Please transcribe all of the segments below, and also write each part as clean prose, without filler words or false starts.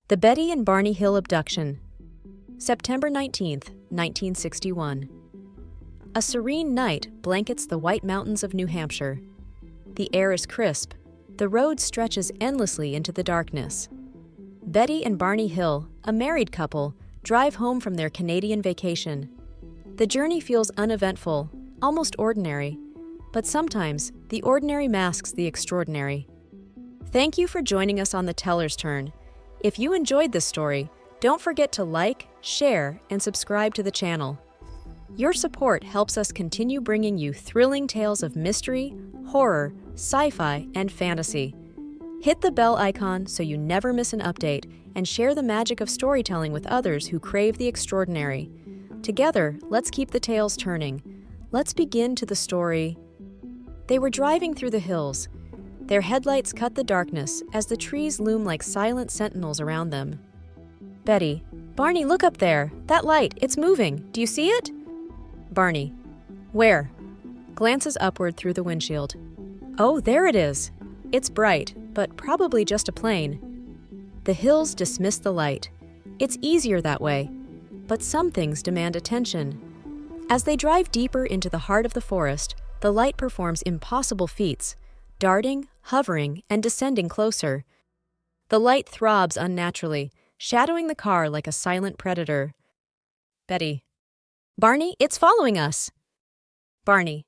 The Betty and Barney Hill Abduction, September 19, 1961. A serene night blankets the White Mountains of New Hampshire. The air is crisp. The road stretches endlessly into the darkness. Betty and Barney Hill, a married couple, drive home from their Canadian vacation. The journey feels uneventful, almost ordinary, but sometimes the ordinary masks the extraordinary. Thank you for joining us on The Teller's Turn. If you enjoyed this story, don't forget to like, share, and subscribe to the channel. Your support helps us continue bringing you thrilling tales of mystery, horror, sci-fi, and fantasy. Hit the bell icon so you never miss an update, and share the magic of storytelling with others who crave the extraordinary. Together, let's keep the tales turning. Let's begin to the story. They were driving through the hills. Their headlights cut the darkness as the trees loom like silent sentinels around them. Betty, Barney, look up there. That light, it's moving. Do you see it? Barney, where? Glances upward through the windshield. Oh, there it is. It's bright, but probably just a plane. The hills dismiss the light. It's easier that way. But some things demand attention. As they drive deeper into the heart of the forest, the light performs impossible feats, darting, hovering, and descending closer. The light throbs unnaturally, shadowing the car like a silent predator. Betty, Barney, it's following us. Barney,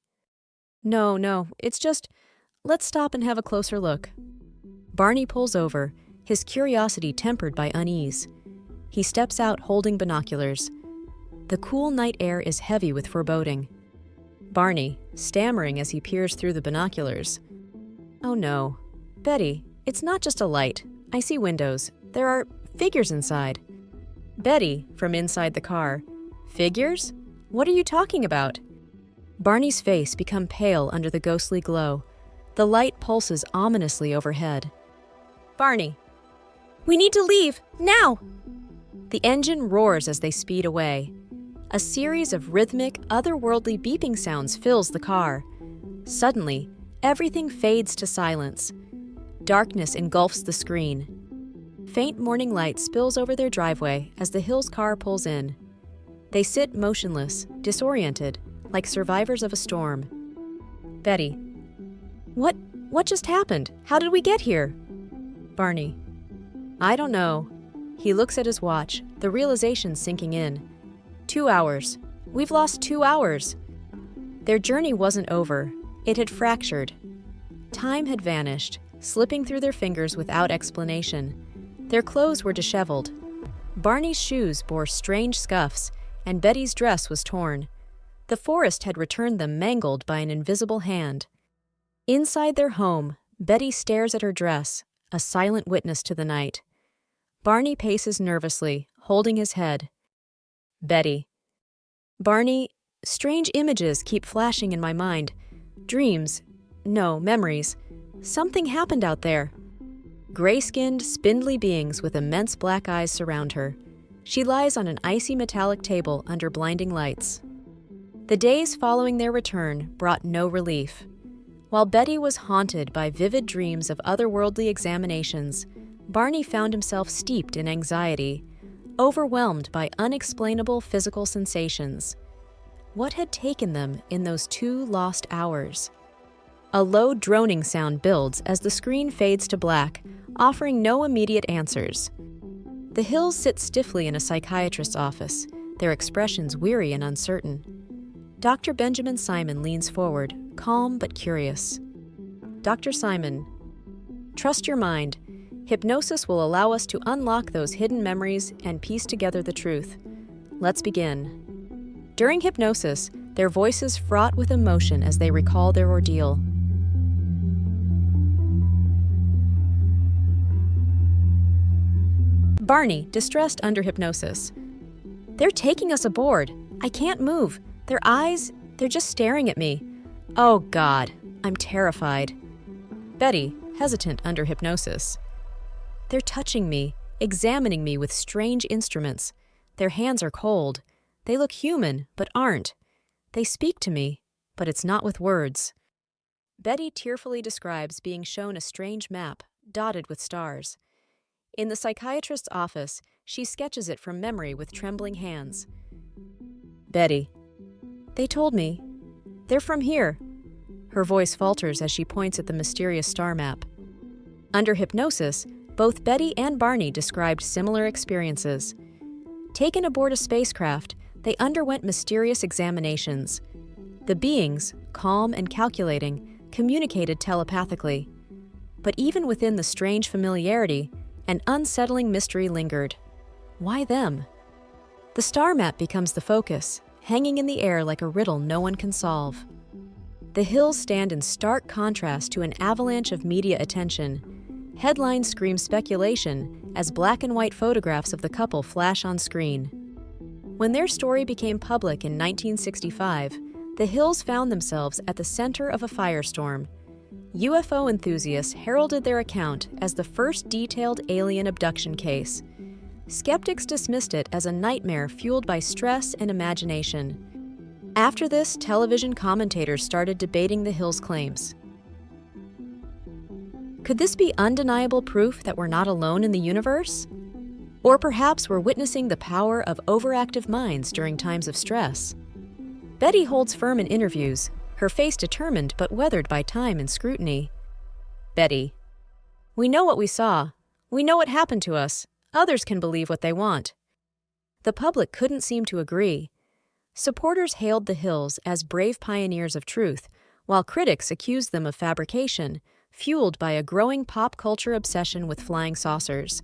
no, it's just, let's stop and have a closer look. Barney pulls over, his curiosity tempered by unease. He steps out holding binoculars. The cool night air is heavy with foreboding. Barney, stammering as he peers through the binoculars. Oh no. Betty, it's not just a light. I see windows. There are figures inside. Betty, from inside the car. Figures? What are you talking about? Barney's face becomes pale under the ghostly glow. The light pulses ominously overhead. Barney, we need to leave, now! The engine roars as they speed away. A series of rhythmic, otherworldly beeping sounds fills the car. Suddenly, everything fades to silence. Darkness engulfs the screen. Faint morning light spills over their driveway as the Hills car pulls in. They sit motionless, disoriented, like survivors of a storm. Betty, what just happened? How did we get here? Barney, I don't know. He looks at his watch, the realization sinking in. 2 hours. We've lost 2 hours. Their journey wasn't over. It had fractured. Time had vanished, slipping through their fingers without explanation. Their clothes were disheveled. Barney's shoes bore strange scuffs, and Betty's dress was torn. The forest had returned them mangled by an invisible hand. Inside their home, Betty stares at her dress, a silent witness to the night. Barney paces nervously, holding his head. Betty. Barney, strange images keep flashing in my mind. Dreams. No, memories. Something happened out there. Gray-skinned, spindly beings with immense black eyes surround her. She lies on an icy metallic table under blinding lights. The days following their return brought no relief. While Betty was haunted by vivid dreams of otherworldly examinations, Barney found himself steeped in anxiety, overwhelmed by unexplainable physical sensations. What had taken them in those 2 lost hours? A low droning sound builds as the screen fades to black, offering no immediate answers. The Hills sit stiffly in a psychiatrist's office, their expressions weary and uncertain. Dr. Benjamin Simon leans forward, calm but curious. Dr. Simon, trust your mind. Hypnosis will allow us to unlock those hidden memories and piece together the truth. Let's begin. During hypnosis, their voices fraught with emotion as they recall their ordeal. Barney, distressed under hypnosis. They're taking us aboard. I can't move. Their eyes, they're just staring at me. Oh God, I'm terrified. Betty, hesitant under hypnosis. They're touching me, examining me with strange instruments. Their hands are cold. They look human, but aren't. They speak to me, but it's not with words. Betty tearfully describes being shown a strange map, dotted with stars. In the psychiatrist's office, she sketches it from memory with trembling hands. Betty. They told me. They're from here. Her voice falters as she points at the mysterious star map. Under hypnosis, both Betty and Barney described similar experiences. Taken aboard a spacecraft, they underwent mysterious examinations. The beings, calm and calculating, communicated telepathically. But even within the strange familiarity, an unsettling mystery lingered. Why them? The star map becomes the focus, hanging in the air like a riddle no one can solve. The hills stand in stark contrast to an avalanche of media attention. Headlines scream speculation as black and white photographs of the couple flash on screen. When their story became public in 1965, the Hills found themselves at the center of a firestorm. UFO enthusiasts heralded their account as the first detailed alien abduction case. Skeptics dismissed it as a nightmare fueled by stress and imagination. After this, television commentators started debating the Hills' claims. Could this be undeniable proof that we're not alone in the universe? Or perhaps we're witnessing the power of overactive minds during times of stress? Betty holds firm in interviews, her face determined but weathered by time and scrutiny. Betty. We know what we saw. We know what happened to us. Others can believe what they want. The public couldn't seem to agree. Supporters hailed the Hills as brave pioneers of truth, while critics accused them of fabrication, fueled by a growing pop culture obsession with flying saucers.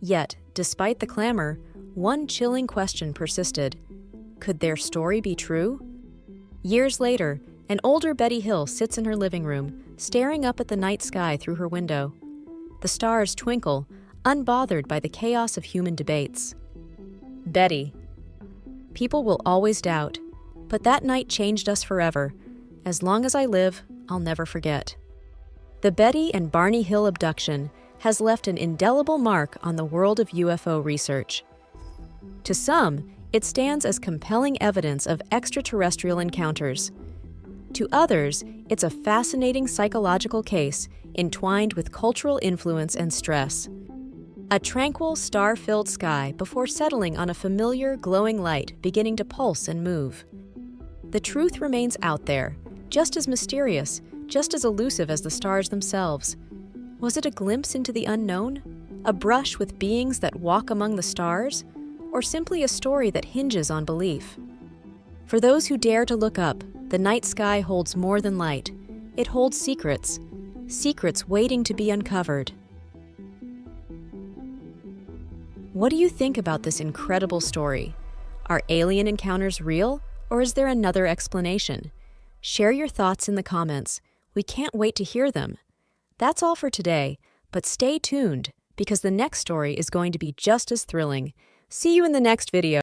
Yet, despite the clamor, one chilling question persisted. Could their story be true? Years later, an older Betty Hill sits in her living room, staring up at the night sky through her window. The stars twinkle, unbothered by the chaos of human debates. Betty. People will always doubt, but that night changed us forever. As long as I live, I'll never forget. The Betty and Barney Hill abduction has left an indelible mark on the world of UFO research. To some, it stands as compelling evidence of extraterrestrial encounters. To others, it's a fascinating psychological case entwined with cultural influence and stress. A tranquil, star-filled sky before settling on a familiar, glowing light beginning to pulse and move. The truth remains out there, just as mysterious, just as elusive as the stars themselves. Was it a glimpse into the unknown? A brush with beings that walk among the stars? Or simply a story that hinges on belief? For those who dare to look up, the night sky holds more than light. It holds secrets. Secrets waiting to be uncovered. What do you think about this incredible story? Are alien encounters real, or is there another explanation? Share your thoughts in the comments. We can't wait to hear them. That's all for today, but stay tuned, because the next story is going to be just as thrilling. See you in the next video.